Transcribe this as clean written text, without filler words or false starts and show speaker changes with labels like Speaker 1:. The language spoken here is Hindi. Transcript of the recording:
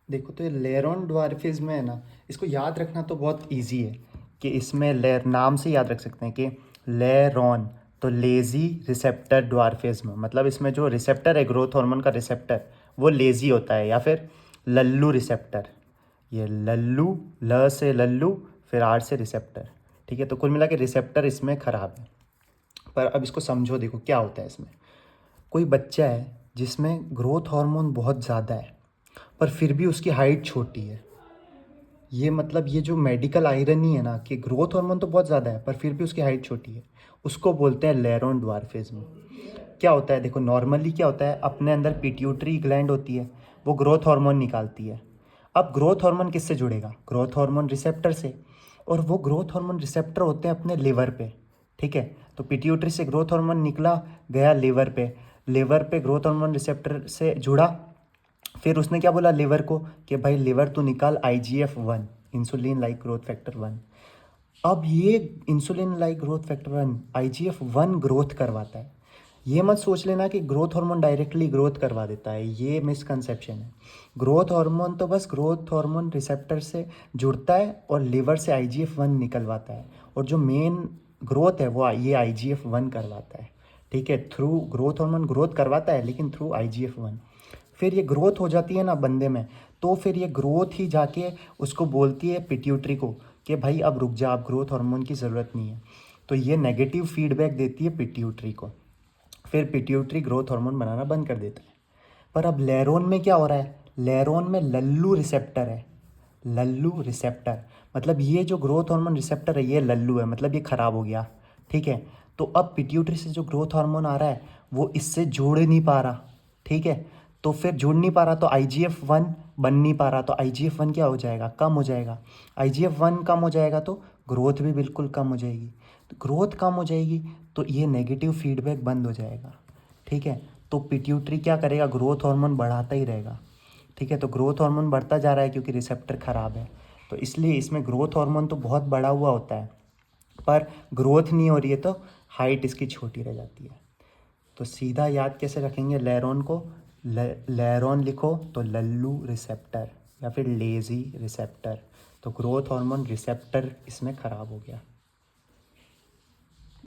Speaker 1: देखो तो ये लेरोन ड्वार्फिज्म है ना, इसको याद रखना तो बहुत इजी है कि इसमें लेर नाम से याद रख सकते हैं कि लेरॉन, तो लेजी रिसेप्टर ड्वार्फिज्म, मतलब इसमें जो रिसेप्टर है ग्रोथ हार्मोन का रिसेप्टर वो लेजी होता है, या फिर लल्लू रिसेप्टर। ये लल्लू, ल से लल्लू, फिर आर से रिसेप्टर। ठीक है, तो कुल मिला के रिसेप्टर इसमें ख़राब है। पर अब इसको समझो, देखो क्या होता है इसमें। कोई बच्चा है जिसमें ग्रोथ हार्मोन बहुत ज़्यादा है पर फिर भी उसकी हाइट छोटी है। ये मतलब ये जो मेडिकल आयरनी है ना कि ग्रोथ हार्मोन तो बहुत ज़्यादा है पर फिर भी उसकी हाइट छोटी है, उसको बोलते हैं लेरोन ड्वार्फिज्म। क्या होता है देखो, नॉर्मली क्या होता है, अपने अंदर पिट्यूटरी ग्लैंड होती है, वो ग्रोथ हार्मोन निकालती है। अब ग्रोथ हार्मोन किससे जुड़ेगा, ग्रोथ हार्मोन रिसेप्टर से, और वो ग्रोथ हार्मोन रिसेप्टर होते हैं अपने लिवर पे। ठीक है, तो पिट्यूटरी से ग्रोथ हार्मोन निकला, गया लिवर पे, लिवर पे ग्रोथ हार्मोन रिसेप्टर से जुड़ा, फिर उसने क्या बोला लिवर को कि भाई लिवर तू निकाल IGF-1, insulin like growth factor 1। अब ये insulin like growth factor 1 IGF-1 growth करवाता है। ये मत सोच लेना कि ग्रोथ हार्मोन डायरेक्टली ग्रोथ करवा देता है, ये मिसकंसेप्शन है। ग्रोथ हार्मोन तो बस ग्रोथ हार्मोन रिसेप्टर से जुड़ता है और लिवर से IGF-1 निकलवाता है, और जो मेन ग्रोथ है वो ये IGF-1 करवाता है। ठीक है, थ्रू ग्रोथ हार्मोन ग्रोथ करवाता है लेकिन थ्रू IGF-1। फिर ये ग्रोथ हो जाती है ना बंदे में, तो फिर ये ग्रोथ ही जाके उसको बोलती है पिट्यूटरी को कि भाई अब रुक जा, अब ग्रोथ हार्मोन की ज़रूरत नहीं है। तो ये नेगेटिव फीडबैक देती है पिट्यूटरी को, फिर पिट्यूटरी ग्रोथ हार्मोन बनाना बंद कर देता है। पर अब लेरोन में क्या हो रहा है, लेरोन में लल्लू रिसेप्टर है। लल्लू रिसेप्टर मतलब ये जो ग्रोथ हार्मोन रिसेप्टर है ये लल्लू है, मतलब ये ख़राब हो गया। ठीक है, तो अब पिट्यूटरी से जो ग्रोथ हार्मोन आ रहा है वो इससे जुड़ नहीं पा रहा। ठीक है, तो फिर जुड़ नहीं पा रहा तो IGF-1 बन नहीं पा रहा, तो IGF-1 क्या हो जाएगा, कम हो जाएगा। IGF-1 कम हो जाएगा तो ग्रोथ भी बिल्कुल कम हो जाएगी। तो ग्रोथ कम हो जाएगी तो ये नेगेटिव फीडबैक बंद हो जाएगा। ठीक है, तो पिट्यूटरी क्या करेगा, ग्रोथ हार्मोन बढ़ाता ही रहेगा। ठीक है, तो ग्रोथ हार्मोन बढ़ता जा रहा है क्योंकि रिसेप्टर ख़राब है, तो इसलिए इसमें ग्रोथ हार्मोन तो बहुत बड़ा हुआ होता है पर ग्रोथ नहीं हो रही है, तो हाइट इसकी छोटी रह जाती है। तो सीधा याद कैसे रखेंगे लेरोन को, लेरोन लिखो तो लल्लू रिसेप्टर या फिर लेजी रिसेप्टर, तो ग्रोथ हार्मोन रिसेप्टर इसमें ख़राब हो गया।